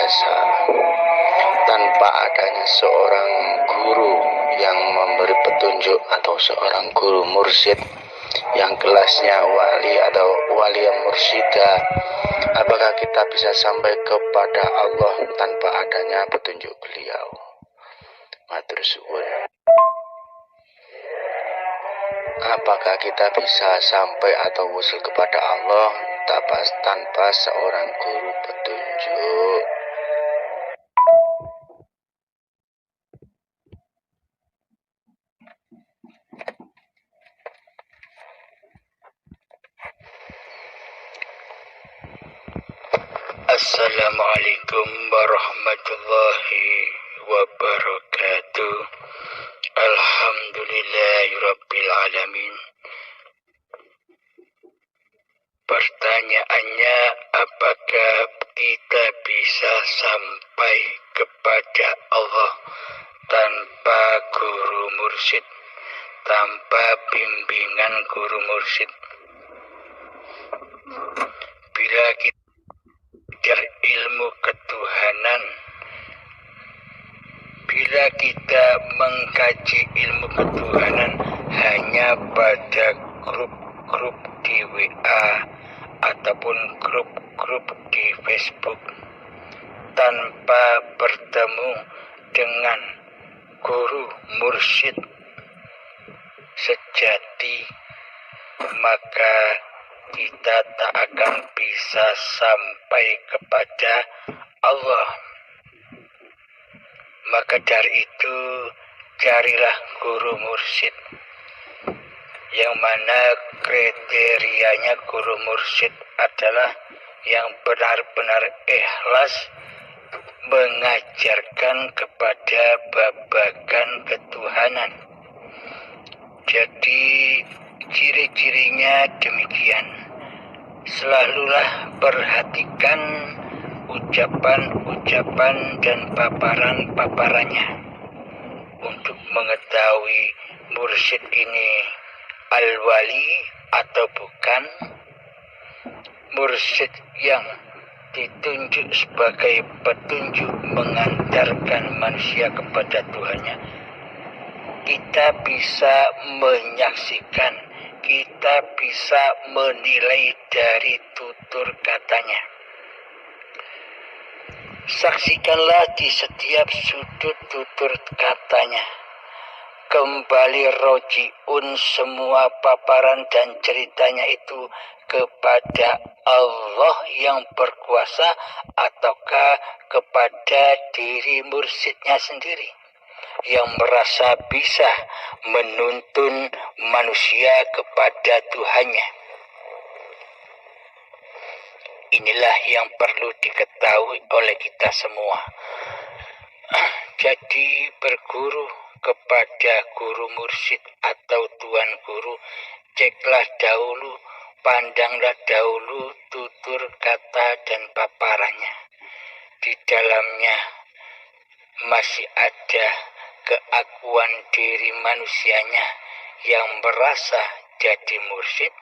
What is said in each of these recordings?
biasa. Tanpa adanya seorang guru yang memberi petunjuk atau seorang guru mursyid yang kelasnya wali atau wali yang mursyida, apakah kita bisa sampai kepada Allah tanpa adanya petunjuk beliau? Matur suwun. Apakah kita bisa sampai atau usul kepada Allah tanpa seorang guru petunjuk? Assalamualaikum warahmatullahi wabarakatuh. Alhamdulillahirabbil alamin. Pertanyaannya, apakah kita bisa sampai kepada Allah tanpa guru mursyid, tanpa bimbingan guru mursyid? Bila kita ilmu ketuhanan, bila kita mengkaji ilmu ketuhanan hanya pada grup-grup di WA ataupun grup-grup di Facebook, tanpa bertemu dengan guru mursyid sejati, maka kita tak akan bisa sampai kepada Allah. Maka dari itu, carilah guru mursyid, yang mana kriterianya guru mursyid adalah yang benar-benar ikhlas mengajarkan kepada babagan ketuhanan. Jadi ciri-cirinya demikian. Selalulah perhatikan ucapan-ucapan dan paparan-paparannya untuk mengetahui mursyid ini al-wali atau bukan. Mursyid yang ditunjuk sebagai petunjuk mengantarkan manusia kepada Tuhannya, kita bisa menyaksikan, kita bisa menilai dari tutur katanya. Saksikanlah di setiap sudut tutur katanya. Kembali rojiun semua paparan dan ceritanya itu kepada Allah yang berkuasa ataukah kepada diri mursyidnya sendiri yang merasa bisa menuntun manusia kepada Tuhannya. Inilah yang perlu diketahui oleh kita semua. Jadi berguru kepada guru mursyid atau tuan guru, ceklah dahulu, pandanglah dahulu tutur kata dan paparannya. Di dalamnya masih ada keakuan diri manusianya yang merasa jadi mursyid,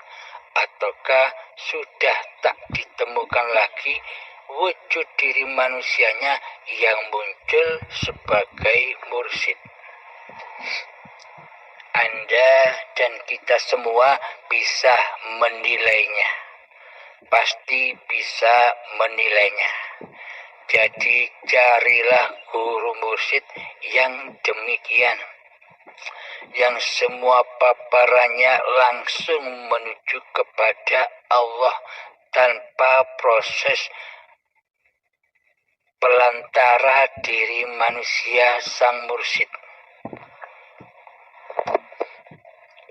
ataukah sudah tak ditemukan lagi wujud diri manusianya yang muncul sebagai mursyid. Anda dan kita semua bisa menilainya, pasti bisa menilainya. Jadi carilah guru mursyid yang demikian, yang semua paparannya langsung menuju kepada Allah tanpa proses pelantara diri manusia sang mursyid.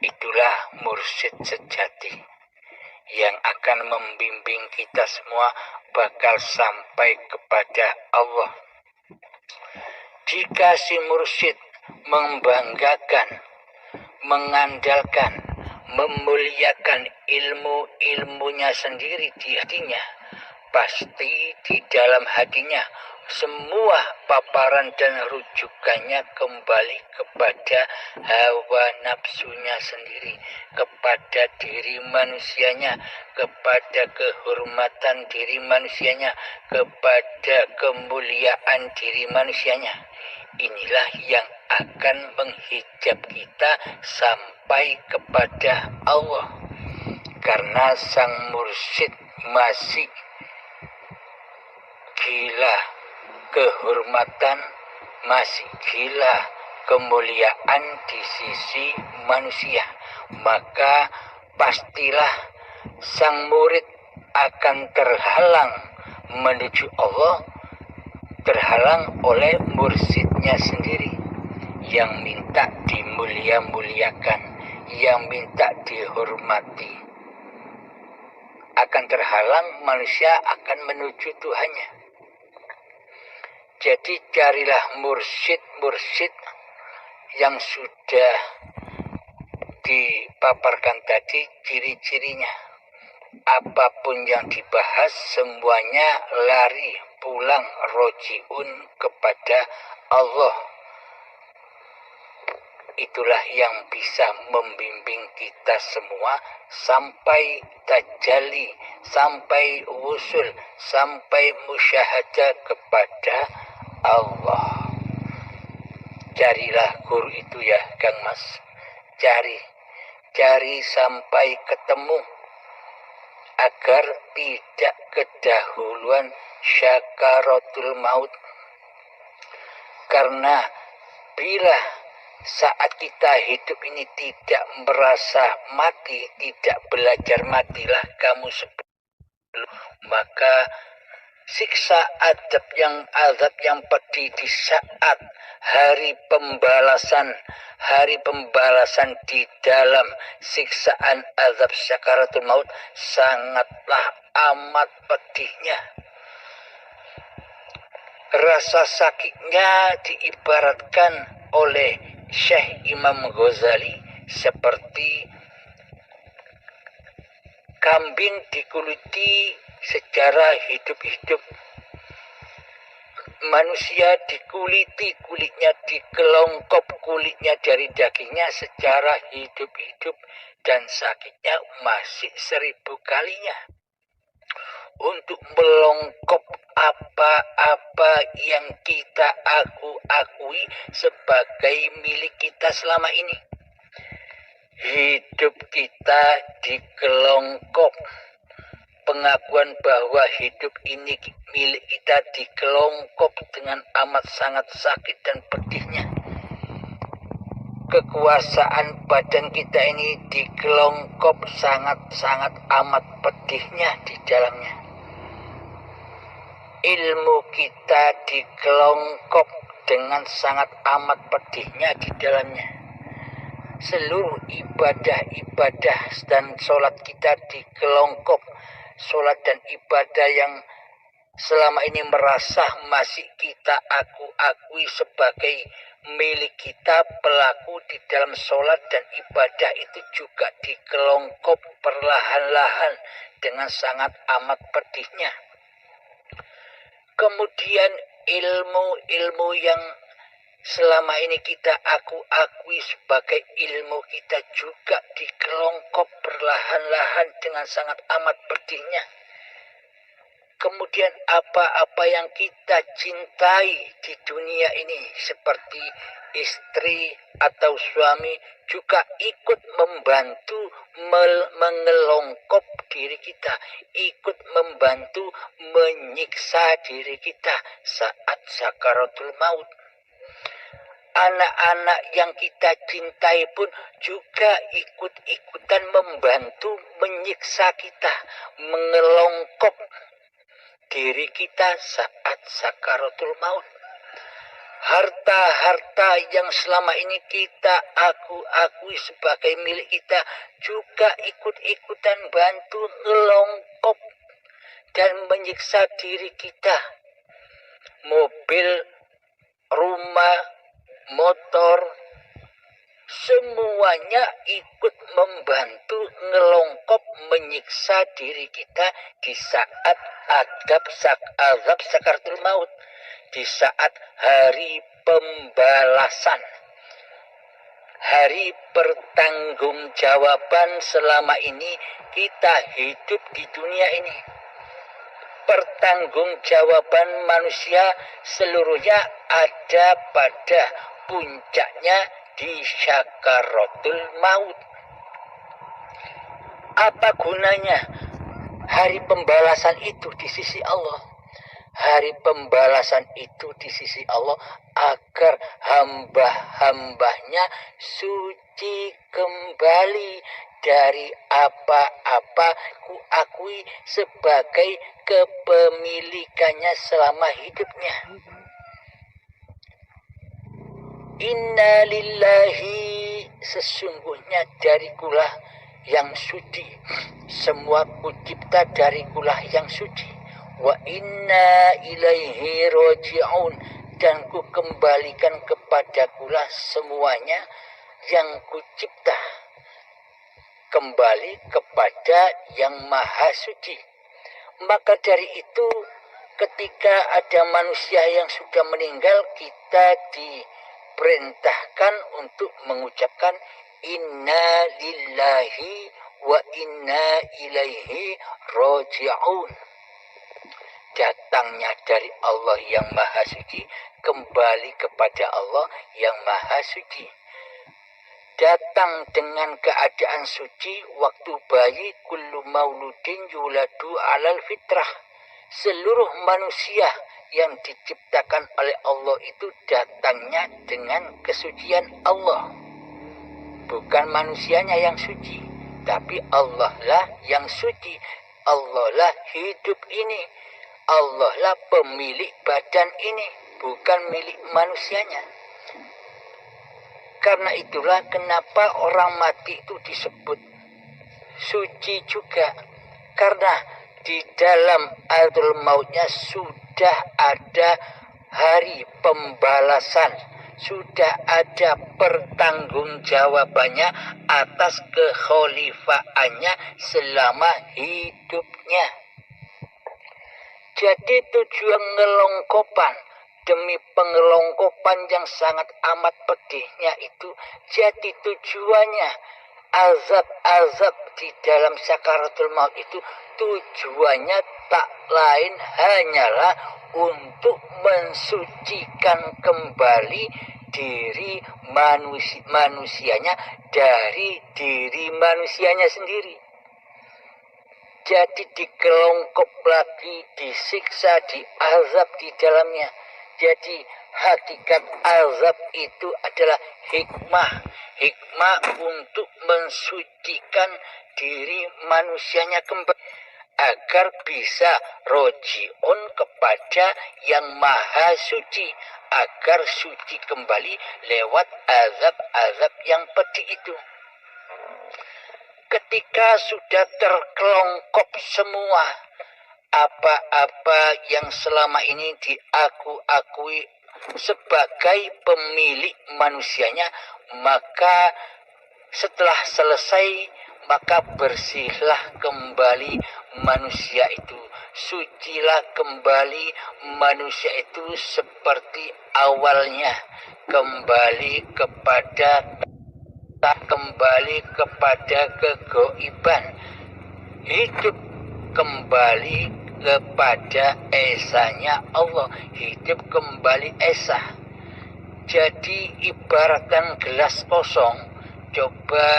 Itulah mursyid sejati yang akan membimbing kita semua bakal sampai kepada Allah. Jika si mursyid membanggakan, mengandalkan, memuliakan ilmu-ilmunya sendiri di hatinya, pasti di dalam hatinya semua paparan dan rujukannya kembali kepada hawa nafsunya sendiri, kepada diri manusianya, kepada kehormatan diri manusianya, kepada kemuliaan diri manusianya. Inilah yang akan menghijab kita sampai kepada Allah. Karena sang mursyid masih gila kehormatan, masih gila kemuliaan di sisi manusia, maka pastilah sang murid akan terhalang menuju Allah, terhalang oleh mursyidnya sendiri yang minta dimulia-muliakan, yang minta dihormati. Akan terhalang, manusia akan menuju Tuhannya. Jadi carilah mursyid-mursyid yang sudah dipaparkan tadi ciri-cirinya. Apapun yang dibahas semuanya lari pulang rojiun kepada Allah. Itulah yang bisa membimbing kita semua sampai tajalli, sampai wusul, sampai musyahadah kepada Allah. Carilah guru itu ya Kang Mas. Cari sampai ketemu agar tidak kedahuluan syakaratul maut. Karena bila saat kita hidup ini tidak merasa mati, tidak belajar matilah kamu sebelum, maka siksa azab yang pedih di saat hari pembalasan di dalam siksaan azab syakaratul maut sangatlah amat pedihnya. Rasa sakitnya diibaratkan oleh Syekh Imam Ghazali seperti kambing dikuliti secara hidup-hidup. Manusia dikuliti, kulitnya dikelongkop, kulitnya dari dagingnya secara hidup-hidup, dan sakitnya masih 1000 kalinya. Untuk melongkop apa-apa yang kita akui sebagai milik kita selama ini. Hidup kita dikelongkop. Pengakuan bahwa hidup ini milik kita dikelongkop dengan amat sangat sakit dan pedihnya. Kekuasaan badan kita ini dikelongkop sangat-sangat amat pedihnya di dalamnya. Ilmu kita dikelongkop dengan sangat amat pedihnya di dalamnya. Seluruh ibadah dan sholat kita dikelongkop. Sholat dan ibadah yang selama ini merasa masih kita akui sebagai milik kita, pelaku di dalam sholat dan ibadah itu juga dikelongkop perlahan-lahan dengan sangat amat pedihnya. Kemudian ilmu yang selama ini kita akui sebagai ilmu kita juga dikelongkop perlahan-lahan dengan sangat amat pedihnya. Kemudian apa-apa yang kita cintai di dunia ini seperti istri atau suami juga ikut membantu mengelongkop diri kita, ikut membantu menyiksa diri kita saat sakaratul maut. Anak-anak yang kita cintai pun juga ikut-ikutan membantu menyiksa kita, mengelongkop diri kita saat sakaratul maut. Harta-harta yang selama ini kita akui sebagai milik kita juga ikut-ikutan bantu ngelongkop dan menyiksa diri kita. Mobil, rumah, motor, semua semuanya ikut membantu ngelongkop menyiksa diri kita di saat azab sakaratul maut, di saat hari pembalasan, hari pertanggungjawaban selama ini kita hidup di dunia ini. Pertanggungjawaban manusia seluruhnya ada pada puncaknya di syakaratul maut. Apa gunanya hari pembalasan itu di sisi Allah? Hari pembalasan itu di sisi Allah agar hamba-hambanya suci kembali dari apa-apa kuakui sebagai kepemilikannya selama hidupnya. Inna lillahi, sesungguhnya darikulah yang suci, semua kucipta darikulah yang suci. Wa inna ilaihi roji'un, dan ku kembalikan kepadakulah semuanya yang kucipta, kembali kepada yang maha suci. Maka dari itu ketika ada manusia yang sudah meninggal, kita diperintahkan untuk mengucapkan inna lillahi wa inna ilaihi roji'un. Datangnya dari Allah yang maha suci, kembali kepada Allah yang maha suci. Datang dengan keadaan suci waktu bayi, kullu mauludin yuladu alal fitrah. Seluruh manusia yang diciptakan oleh Allah itu datangnya dengan kesucian Allah. Bukan manusianya yang suci, tapi Allah lah yang suci. Allah lah hidup ini. Allah lah pemilik badan ini, bukan milik manusianya. Karena itulah kenapa orang mati itu disebut suci juga. Karena di dalam ardul mautnya sudah ada hari pembalasan, sudah ada pertanggungjawabannya atas kekhalifaannya selama hidupnya. Jadi tujuan ngelongkopan demi pengelongkopan yang sangat amat pedihnya itu, jadi tujuannya azab-azab di dalam sakaratul maut itu tujuannya tak lain hanyalah untuk mensucikan kembali diri manusianya dari diri manusianya sendiri. Jadi dikelongkop lagi, disiksa, diazab di dalamnya. Jadi hakikat azab itu adalah hikmah untuk mensucikan diri manusianya kembali agar bisa roji'un kepada yang maha suci, agar suci kembali lewat azab-azab yang pedih itu. Ketika sudah terkelongkop semua apa-apa yang selama ini diakui sebagai pemilik manusianya, maka setelah selesai, maka bersihlah kembali manusia itu, sucilah kembali manusia itu seperti awalnya, kembali kepada kegoiban, hidup kembali kepada esanya Allah, hidup kembali esa. Jadi ibaratkan gelas kosong, coba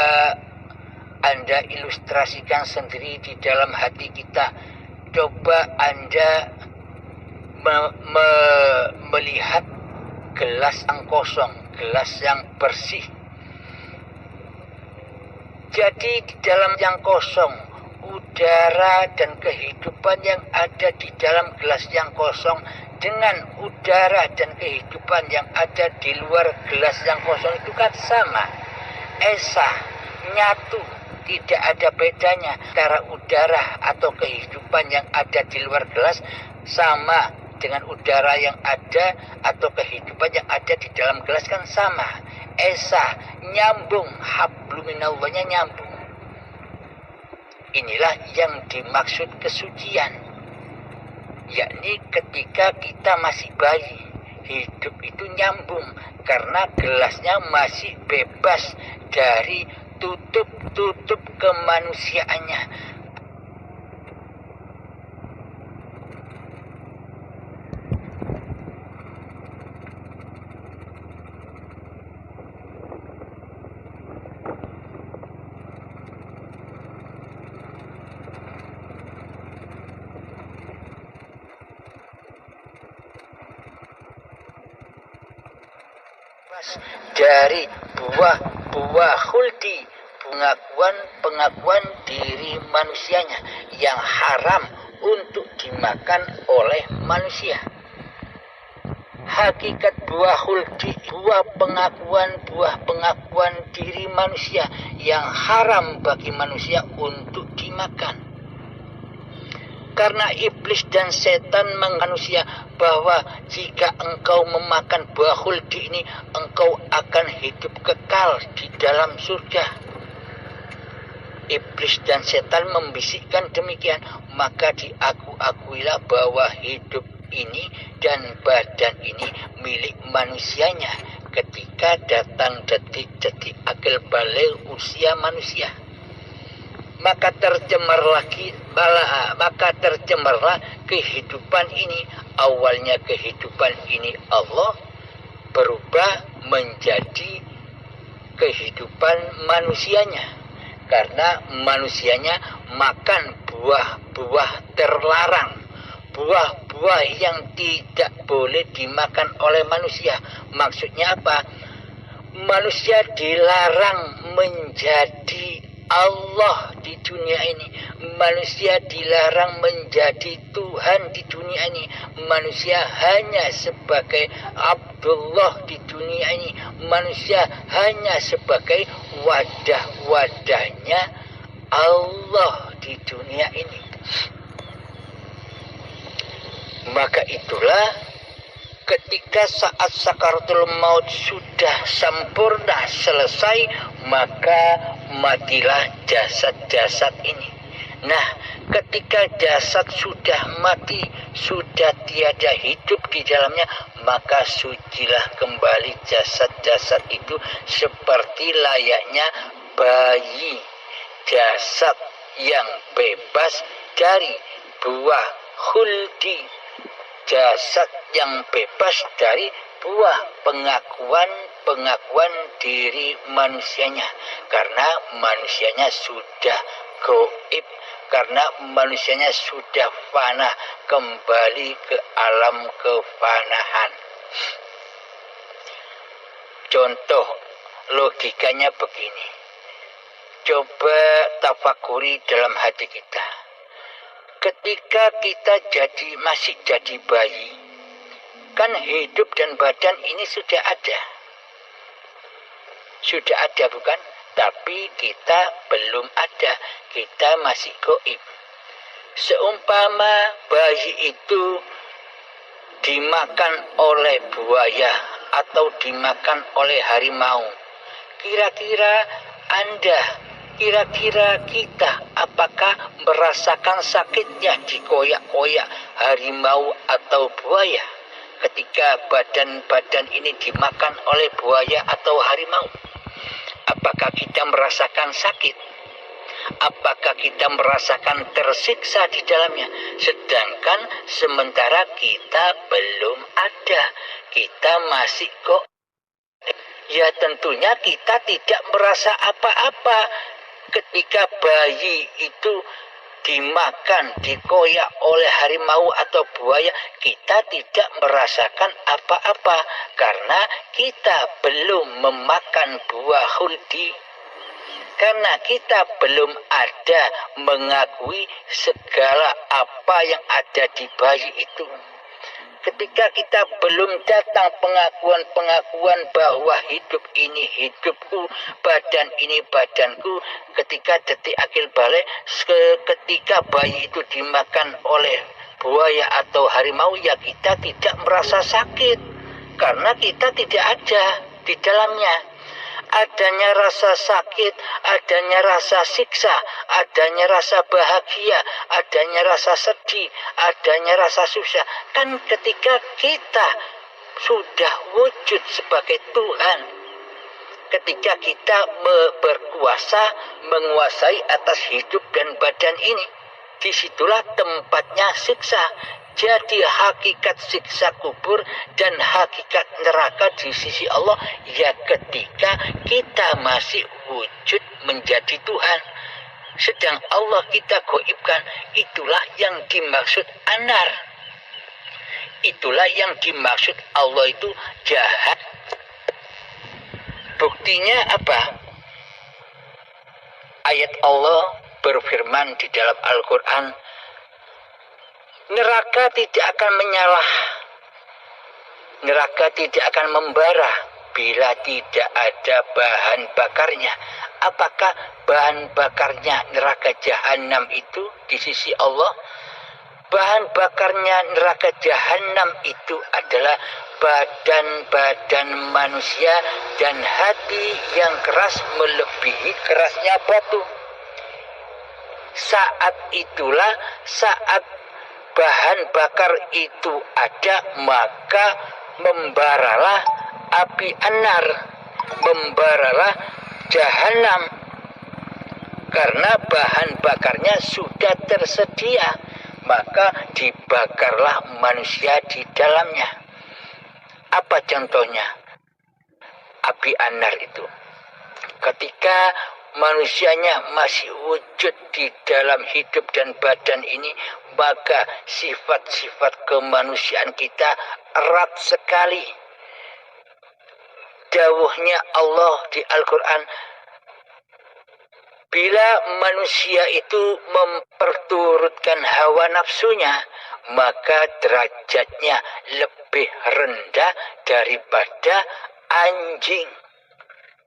Anda ilustrasikan sendiri di dalam hati kita. Coba Anda melihat gelas yang kosong, gelas yang bersih. Jadi di dalam yang kosong, udara dan kehidupan yang ada di dalam gelas yang kosong dengan udara dan kehidupan yang ada di luar gelas yang kosong itu kan sama, esa, nyatu, tidak ada bedanya antara udara atau kehidupan yang ada di luar gelas sama dengan udara yang ada atau kehidupan yang ada di dalam gelas kan sama, esa nyambung, habluminallahnya nyambung. Inilah yang dimaksud kesucian, yakni ketika kita masih bayi, hidup itu nyambung karena gelasnya masih bebas dari tutup kemanusiaannya. Dari buah khuldi, pengakuan diri manusianya yang haram untuk dimakan oleh manusia. Hakikat buah khuldi, buah pengakuan diri manusia yang haram bagi manusia untuk dimakan. Karena iblis dan setan manusia bahwa jika engkau memakan buah khuldi ini, engkau akan hidup kekal di dalam surga. Iblis dan setan membisikkan demikian, maka akuilah bahwa hidup ini dan badan ini milik manusianya ketika datang detik-detik akil balik usia manusia. Maka tercemarlah kehidupan ini. Awalnya kehidupan ini Allah berubah menjadi kehidupan manusianya, karena manusianya makan buah-buah terlarang, buah-buah yang tidak boleh dimakan oleh manusia. Maksudnya apa? Manusia dilarang menjadi Allah di dunia ini. Manusia dilarang menjadi Tuhan di dunia ini. Manusia hanya sebagai Abdullah di dunia ini. Manusia hanya sebagai wadah-wadahnya Allah di dunia ini. Maka itulah ketika saat sakaratul maut sudah sempurna selesai, maka matilah jasad-jasad ini. Nah, ketika jasad sudah mati, sudah tiada hidup di dalamnya, maka sucilah kembali jasad-jasad itu seperti layaknya bayi. Jasad yang bebas dari buah khuldi, jasad yang bebas dari buah pengakuan diri manusianya, karena manusianya sudah gaib, karena manusianya sudah fana, kembali ke alam kefanahan. Contoh logikanya begini, coba tafakuri dalam hati kita. Ketika kita masih jadi bayi, kan hidup dan badan ini sudah ada bukan? Tapi kita belum ada, kita masih gaib. Seumpama bayi itu dimakan oleh buaya atau dimakan oleh harimau, kira-kira kita apakah merasakan sakitnya dikoyak-koyak harimau atau buaya ketika badan ini dimakan oleh buaya atau harimau? Apakah kita merasakan sakit? Apakah kita merasakan tersiksa di dalamnya? Sedangkan sementara kita belum ada, kita masih kok. Ya tentunya kita tidak merasa apa-apa ketika bayi itu dimakan, dikoyak oleh harimau atau buaya. Kita tidak merasakan apa-apa karena kita belum memakan buah khuldi, karena kita belum ada mengakui segala apa yang ada di bayi itu. Ketika kita belum datang pengakuan bahwa hidup ini hidupku, badan ini badanku, ketika detik akil balik, ketika bayi itu dimakan oleh buaya atau harimau, ya kita tidak merasa sakit karena kita tidak ada di dalamnya. adanya rasa sakit, adanya rasa siksa, adanya rasa bahagia, adanya rasa sedih, adanya rasa susah. Kan ketika kita sudah wujud sebagai Tuhan, ketika kita berkuasa, menguasai atas hidup dan badan ini, disitulah tempatnya siksa. Jadi hakikat siksa kubur dan hakikat neraka di sisi Allah ya ketika kita masih wujud menjadi Tuhan. Sedang Allah kita goibkan, itulah yang dimaksud anar. Itulah yang dimaksud Allah itu jahat. Buktinya apa? Ayat Allah berfirman di dalam Al-Quran, neraka tidak akan menyala, neraka tidak akan membara bila tidak ada bahan bakarnya. Apakah bahan bakarnya neraka jahanam itu di sisi Allah? Bahan bakarnya neraka jahanam itu adalah badan-badan manusia dan hati yang keras melebihi kerasnya batu. Saat itulah, saat bahan bakar itu ada, maka membaralah api anar, membaralah jahanam, karena bahan bakarnya sudah tersedia, maka dibakarlah manusia di dalamnya. Apa contohnya? Api anar itu ketika manusianya masih wujud di dalam hidup dan badan ini, maka sifat-sifat kemanusiaan kita erat sekali. Dawuhnya Allah di Al-Quran, bila manusia itu memperturutkan hawa nafsunya, maka derajatnya lebih rendah daripada anjing.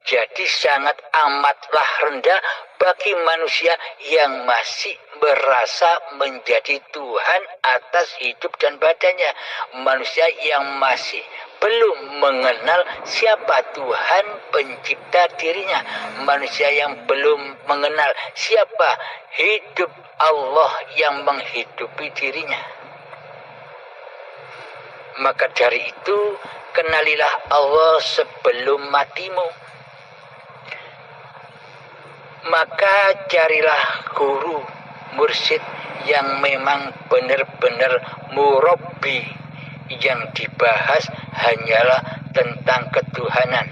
Jadi sangat amatlah rendah bagi manusia yang masih merasa menjadi Tuhan atas hidup dan badannya. Manusia yang masih belum mengenal siapa Tuhan pencipta dirinya. Manusia yang belum mengenal siapa hidup Allah yang menghidupi dirinya. Maka dari itu, kenalilah Allah sebelum matimu. Maka carilah guru, mursyid yang memang benar-benar murabbi. Yang dibahas hanyalah tentang ketuhanan.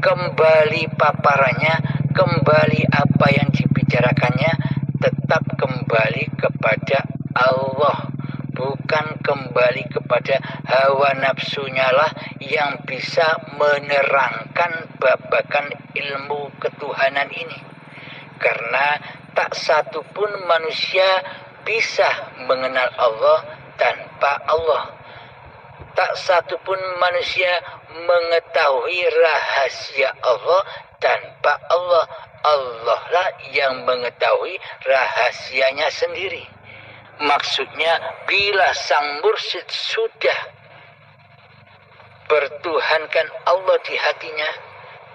Kembali paparannya, kembali apa yang dibicarakannya, tetap kembali kepada Allah. Bukan kembali kepada hawa nafsunya lah yang bisa menerangkan babakan ilmu ketuhanan ini. Karena tak satu pun manusia bisa mengenal Allah tanpa Allah. Tak satu pun manusia mengetahui rahasia Allah tanpa Allah. Allah lah yang mengetahui rahasianya sendiri. Maksudnya bila sang mursyid sudah bertuhankan Allah di hatinya,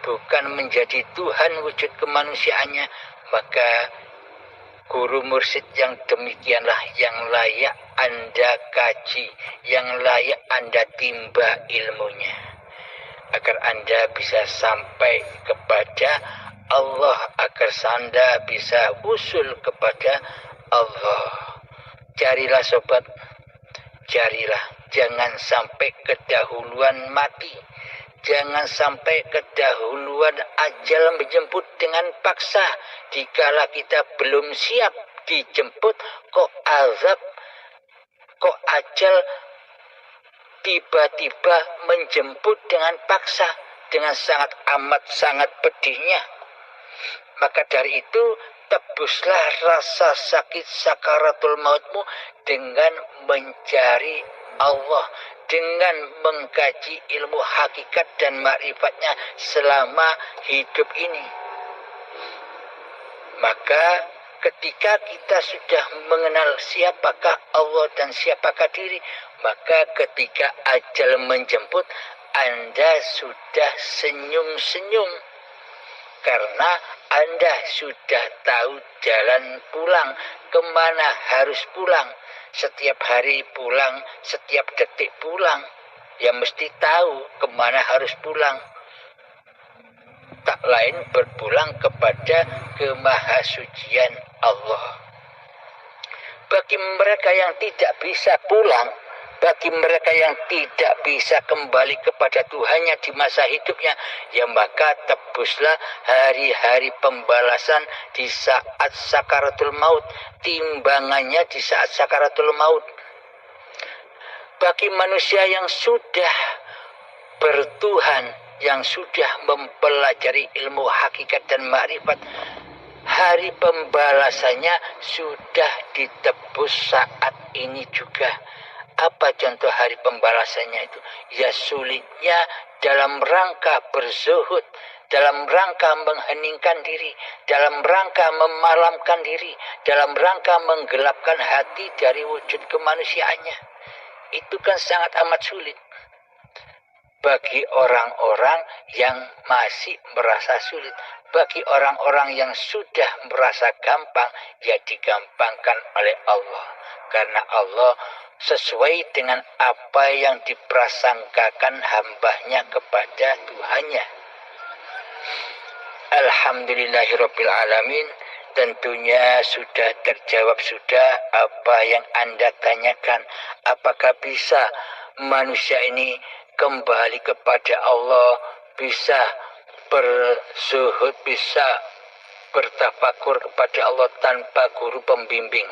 bukan menjadi Tuhan wujud kemanusiaannya, maka guru mursyid yang demikianlah yang layak Anda kaji, yang layak Anda timba ilmunya, agar Anda bisa sampai kepada Allah, agar Anda bisa usul kepada Allah. Carilah sobat, carilah, jangan sampai kedahuluan mati, jangan sampai kedahuluan ajal menjemput dengan paksa. Dikala kita belum siap dijemput, kok azab, kok ajal tiba-tiba menjemput dengan paksa, dengan sangat amat sangat pedihnya. Maka dari itu, tebuslah rasa sakit sakaratul mautmu dengan mencari Allah, dengan mengkaji ilmu hakikat dan makrifatnya selama hidup ini. Maka ketika kita sudah mengenal siapakah Allah dan siapakah diri, maka ketika ajal menjemput, Anda sudah senyum-senyum. karena Anda sudah tahu jalan pulang, kemana harus pulang. Setiap hari pulang, setiap detik pulang, ya mesti tahu kemana harus pulang. Tak lain berpulang kepada kemahasucian Allah. Bagi mereka yang tidak bisa pulang, bagi mereka yang tidak bisa kembali kepada Tuhannya di masa hidupnya, ya maka tebuslah hari-hari pembalasan di saat sakaratul maut, timbangannya di saat sakaratul maut. Bagi manusia yang sudah bertuhan, yang sudah mempelajari ilmu hakikat dan makrifat, hari pembalasannya sudah ditebus saat ini juga. Apa contoh hari pembalasannya itu? Ya sulitnya dalam rangka berzuhud, dalam rangka mengheningkan diri, dalam rangka memalamkan diri, dalam rangka menggelapkan hati dari wujud kemanusiaannya. Itu kan sangat amat sulit bagi orang-orang yang masih merasa sulit. Bagi orang-orang yang sudah merasa gampang, ya digampangkan oleh Allah. Karena Allah sesuai dengan apa yang diprasangkakan hambanya kepada Tuhannya. Alhamdulillahirabbil alamin. Tentunya sudah terjawab sudah apa yang Anda tanyakan. Apakah bisa manusia ini kembali kepada Allah, bisa berzuhud, bisa bertafakur kepada Allah tanpa guru pembimbing?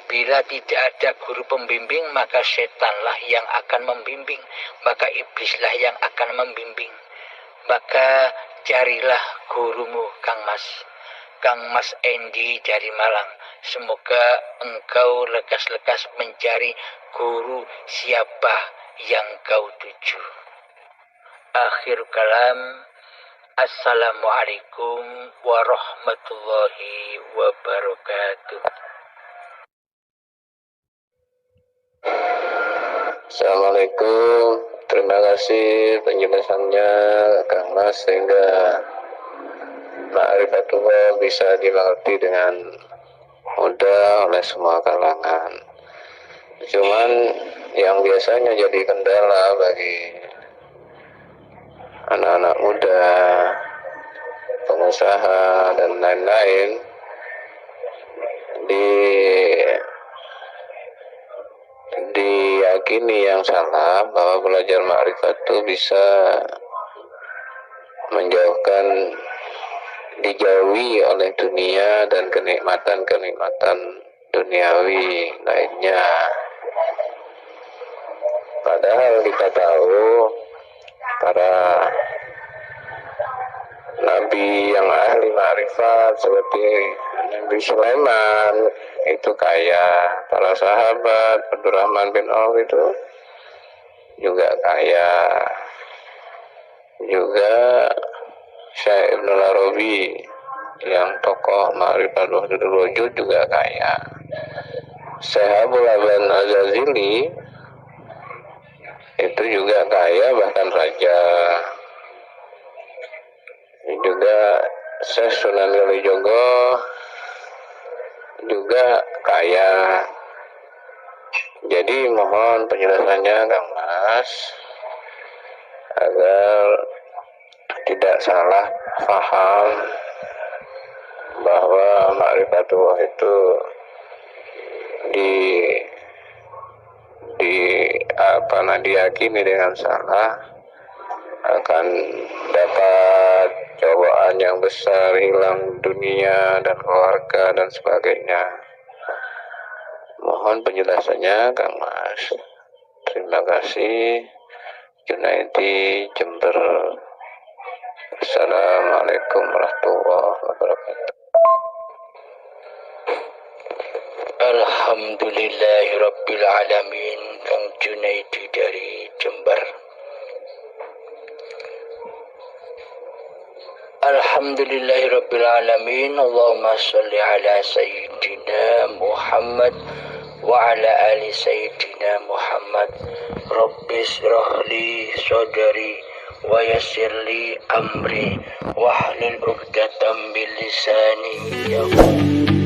Bila tidak ada guru pembimbing, maka setanlah yang akan membimbing, maka iblislah yang akan membimbing. Maka carilah gurumu, Kang Mas Endi dari Malang. Semoga engkau lekas-lekas mencari guru siapa yang kau tuju. Akhir kalam. Assalamualaikum warahmatullahi wabarakatuh. Assalamualaikum. Terima kasih penjelasannya Kang Mas, sehingga ma'rifatullah bisa dimengerti dengan mudah oleh semua kalangan. Cuman yang biasanya jadi kendala bagi anak-anak muda, pengusaha dan lain-lain, diyakini yang salah bahwa belajar ma'rifat itu bisa dijauhi oleh dunia dan kenikmatan duniawi lainnya. Padahal kita tahu para nabi yang ahli ma'rifat seperti Nabi Sulaiman itu kaya, para sahabat Abdurrahman bin Auf itu juga kaya, juga Syekh Ibn Arabi yang tokoh ma'rifat wahdudul wujud juga kaya. Syekh Abul Aban Az-Zazili itu juga kaya, bahkan raja. Juga Syekh Sunan Kalijogo juga kaya. Jadi mohon penjelasannya Kang Mas, agar tidak salah paham bahwa ma'rifatullah itu diyakini dengan salah akan dapat cobaan yang besar, hilang dunia dan keluarga dan sebagainya. Mohon penjelasannya Kang Mas. Terima kasih. Junaidi, Jember. Assalamualaikum warahmatullahi wabarakatuh. Alhamdulillahirabbil alamin. Kang Junaidi dari Jember. Alhamdulillahirabbil alamin. Allahumma shalli ala sayyidina Muhammad wa ala ali sayyidina Muhammad. Rabbi shrah li sadri wa yassir li amri wahlul 'uqdatam min lisani yafqahu